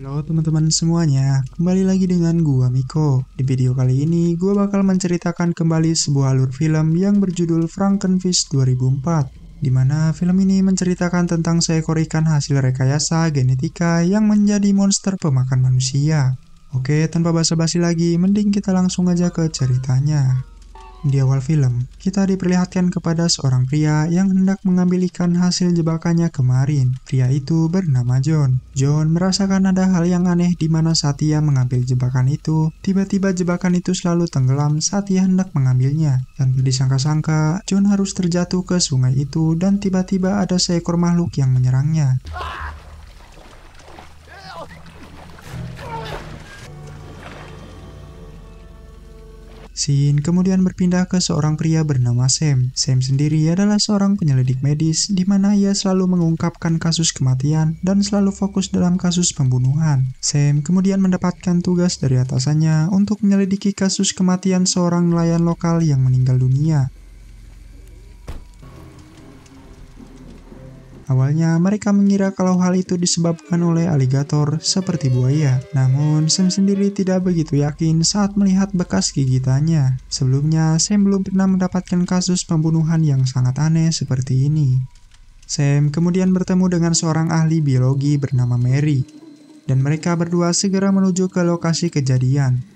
Halo teman-teman semuanya, kembali lagi dengan gua Miko. Di video kali ini, gua bakal menceritakan kembali sebuah alur film yang berjudul Frankenfish 2004. Di mana film ini menceritakan tentang seekor ikan hasil rekayasa genetika yang menjadi monster pemakan manusia. Oke, tanpa basa-basi lagi, mending kita langsung aja ke ceritanya. Di awal film, kita diperlihatkan kepada seorang pria yang hendak mengambil ikan hasil jebakannya kemarin. Pria itu bernama John. John merasakan ada hal yang aneh di mana saat ia mengambil jebakan itu, tiba-tiba jebakan itu selalu tenggelam saat ia hendak mengambilnya. Tanpa disangka-sangka, John harus terjatuh ke sungai itu dan tiba-tiba ada seekor makhluk yang menyerangnya. Scene kemudian berpindah ke seorang pria bernama Sam. Sam sendiri adalah seorang penyelidik medis di mana ia selalu mengungkapkan kasus kematian dan selalu fokus dalam kasus pembunuhan. Sam kemudian mendapatkan tugas dari atasannya untuk menyelidiki kasus kematian seorang nelayan lokal yang meninggal dunia. Awalnya mereka mengira kalau hal itu disebabkan oleh aligator seperti buaya. Namun Sam sendiri tidak begitu yakin saat melihat bekas gigitannya. Sebelumnya Sam belum pernah mendapatkan kasus pembunuhan yang sangat aneh seperti ini. Sam kemudian bertemu dengan seorang ahli biologi bernama Mary. Dan mereka berdua segera menuju ke lokasi kejadian.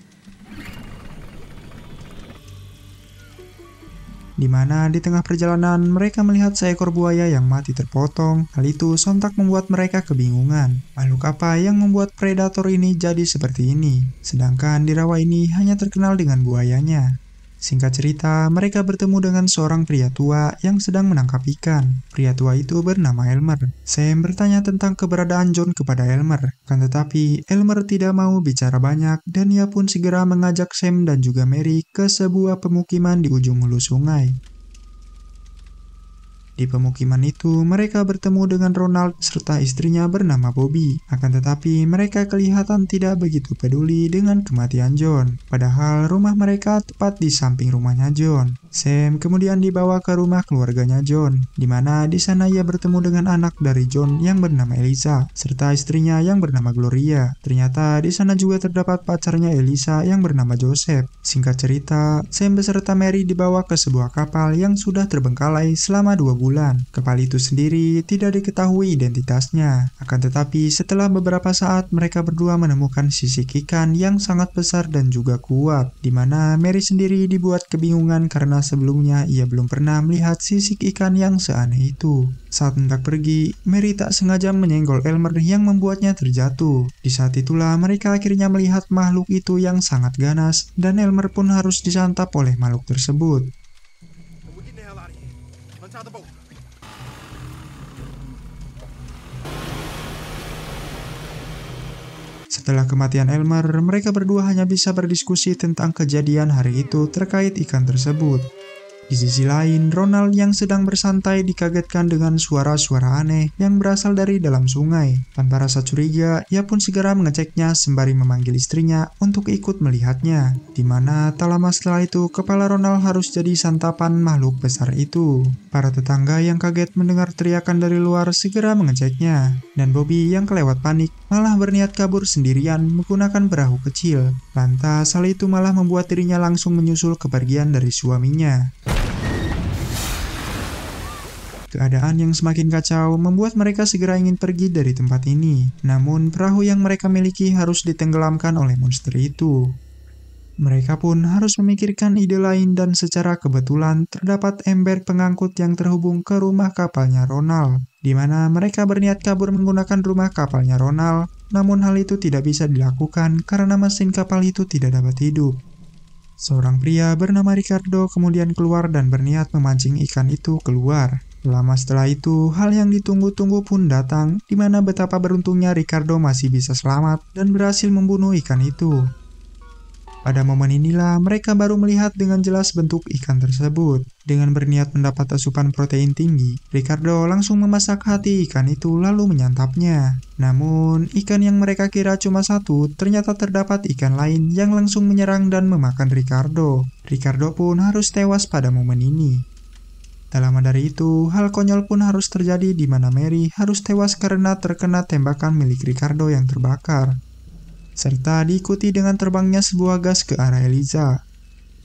Di mana di tengah perjalanan mereka melihat seekor buaya yang mati terpotong. Hal itu sontak membuat mereka kebingungan. Makhluk apa yang membuat predator ini jadi seperti ini? Sedangkan di rawa ini hanya terkenal dengan buayanya. Singkat cerita, mereka bertemu dengan seorang pria tua yang sedang menangkap ikan. Pria tua itu bernama Elmer. Sam bertanya tentang keberadaan John kepada Elmer. Kan tetapi, Elmer tidak mau bicara banyak dan ia pun segera mengajak Sam dan juga Mary ke sebuah pemukiman di ujung hulu sungai. Di pemukiman itu, mereka bertemu dengan Ronald serta istrinya bernama Bobby. Akan tetapi, mereka kelihatan tidak begitu peduli dengan kematian John. Padahal rumah mereka tepat di samping rumahnya John. Sam kemudian dibawa ke rumah keluarganya John, di mana di sana ia bertemu dengan anak dari John yang bernama Elisa, serta istrinya yang bernama Gloria. Ternyata di sana juga terdapat pacarnya Elisa yang bernama Joseph. Singkat cerita, Sam beserta Mary dibawa ke sebuah kapal yang sudah terbengkalai selama 2 bulan. Kapal itu sendiri tidak diketahui identitasnya. Akan tetapi setelah beberapa saat mereka berdua menemukan sisik ikan yang sangat besar dan juga kuat, di mana Mary sendiri dibuat kebingungan karena sebelumnya ia belum pernah melihat sisik ikan yang seaneh itu. Saat hendak pergi, Mary tak sengaja menyenggol Elmer yang membuatnya terjatuh. Di saat itulah mereka akhirnya melihat makhluk itu yang sangat ganas dan Elmer pun harus disantap oleh makhluk tersebut. Setelah kematian Elmer, mereka berdua hanya bisa berdiskusi tentang kejadian hari itu terkait ikan tersebut. Di sisi lain, Ronald yang sedang bersantai dikagetkan dengan suara-suara aneh yang berasal dari dalam sungai. Tanpa rasa curiga, ia pun segera mengeceknya sembari memanggil istrinya untuk ikut melihatnya. Di mana tak lama setelah itu, kepala Ronald harus jadi santapan makhluk besar itu. Para tetangga yang kaget mendengar teriakan dari luar segera mengeceknya. Dan Bobby yang kelewat panik malah berniat kabur sendirian menggunakan perahu kecil. Lantas hal itu malah membuat dirinya langsung menyusul kepergian dari suaminya. Keadaan yang semakin kacau membuat mereka segera ingin pergi dari tempat ini. Namun perahu yang mereka miliki harus ditenggelamkan oleh monster itu. Mereka pun harus memikirkan ide lain dan secara kebetulan terdapat ember pengangkut yang terhubung ke rumah kapalnya Ronald. Di mana mereka berniat kabur menggunakan rumah kapalnya Ronald. Namun hal itu tidak bisa dilakukan karena mesin kapal itu tidak dapat hidup. Seorang pria bernama Ricardo kemudian keluar dan berniat memancing ikan itu keluar. Lama setelah itu, hal yang ditunggu-tunggu pun datang, di mana betapa beruntungnya Ricardo masih bisa selamat dan berhasil membunuh ikan itu. Pada momen inilah mereka baru melihat dengan jelas bentuk ikan tersebut. Dengan berniat mendapat asupan protein tinggi, Ricardo langsung memasak hati ikan itu lalu menyantapnya. Namun, ikan yang mereka kira cuma satu, ternyata terdapat ikan lain yang langsung menyerang dan memakan Ricardo. Ricardo pun harus tewas pada momen ini. Tak lama dari itu, hal konyol pun harus terjadi di mana Mary harus tewas karena terkena tembakan milik Ricardo yang terbakar, serta diikuti dengan terbangnya sebuah gas ke arah Eliza,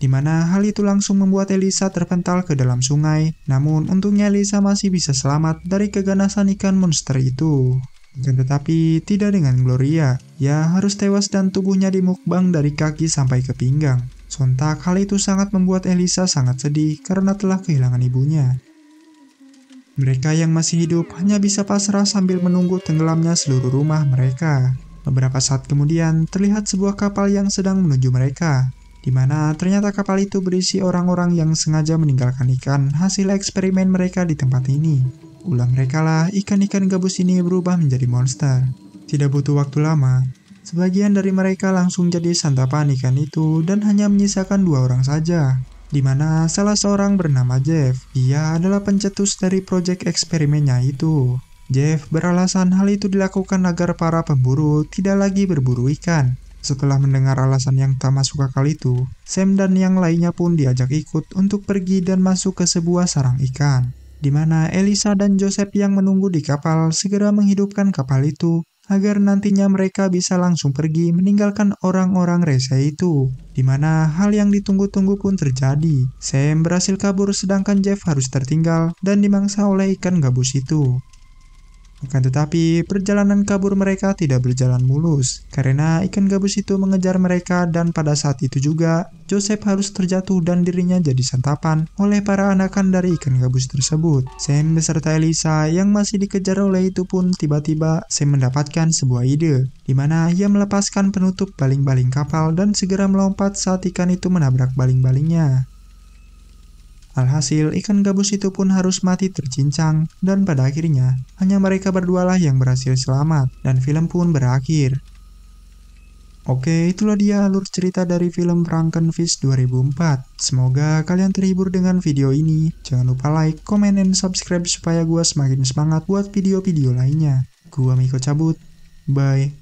di mana hal itu langsung membuat Eliza terpental ke dalam sungai. Namun untungnya Eliza masih bisa selamat dari keganasan ikan monster itu. Akan tetapi tidak dengan Gloria, ia harus tewas dan tubuhnya dimukbang dari kaki sampai ke pinggang. Sontak hal itu sangat membuat Eliza sangat sedih karena telah kehilangan ibunya. Mereka yang masih hidup hanya bisa pasrah sambil menunggu tenggelamnya seluruh rumah mereka. Beberapa saat kemudian terlihat sebuah kapal yang sedang menuju mereka, di mana ternyata kapal itu berisi orang-orang yang sengaja meninggalkan ikan hasil eksperimen mereka di tempat ini. Ulah mereka lah ikan-ikan gabus ini berubah menjadi monster. Tidak butuh waktu lama, sebagian dari mereka langsung jadi santapan ikan itu dan hanya menyisakan 2 orang saja, di mana salah seorang bernama Jeff. Ia adalah pencetus dari proyek eksperimennya itu. Jeff beralasan hal itu dilakukan agar para pemburu tidak lagi berburu ikan. Setelah mendengar alasan yang tak masuk akal itu, Sam dan yang lainnya pun diajak ikut untuk pergi dan masuk ke sebuah sarang ikan, di mana Eliza dan Joseph yang menunggu di kapal segera menghidupkan kapal itu agar nantinya mereka bisa langsung pergi meninggalkan orang-orang rese itu, di mana hal yang ditunggu-tunggu pun terjadi. Sam berhasil kabur sedangkan Jeff harus tertinggal dan dimangsa oleh ikan gabus itu. Akan tetapi, perjalanan kabur mereka tidak berjalan mulus, karena ikan gabus itu mengejar mereka dan pada saat itu juga, Joseph harus terjatuh dan dirinya jadi santapan oleh para anakan dari ikan gabus tersebut. Sam beserta Eliza yang masih dikejar oleh itu pun tiba-tiba Sam mendapatkan sebuah ide, di mana ia melepaskan penutup baling-baling kapal dan segera melompat saat ikan itu menabrak baling-balingnya. Alhasil, ikan gabus itu pun harus mati tercincang, dan pada akhirnya, hanya mereka berdualah yang berhasil selamat, dan film pun berakhir. Oke, itulah dia alur cerita dari film Frankenfish 2004. Semoga kalian terhibur dengan video ini. Jangan lupa like, comment, dan subscribe supaya gua semakin semangat buat video-video lainnya. Gua Miko cabut, bye.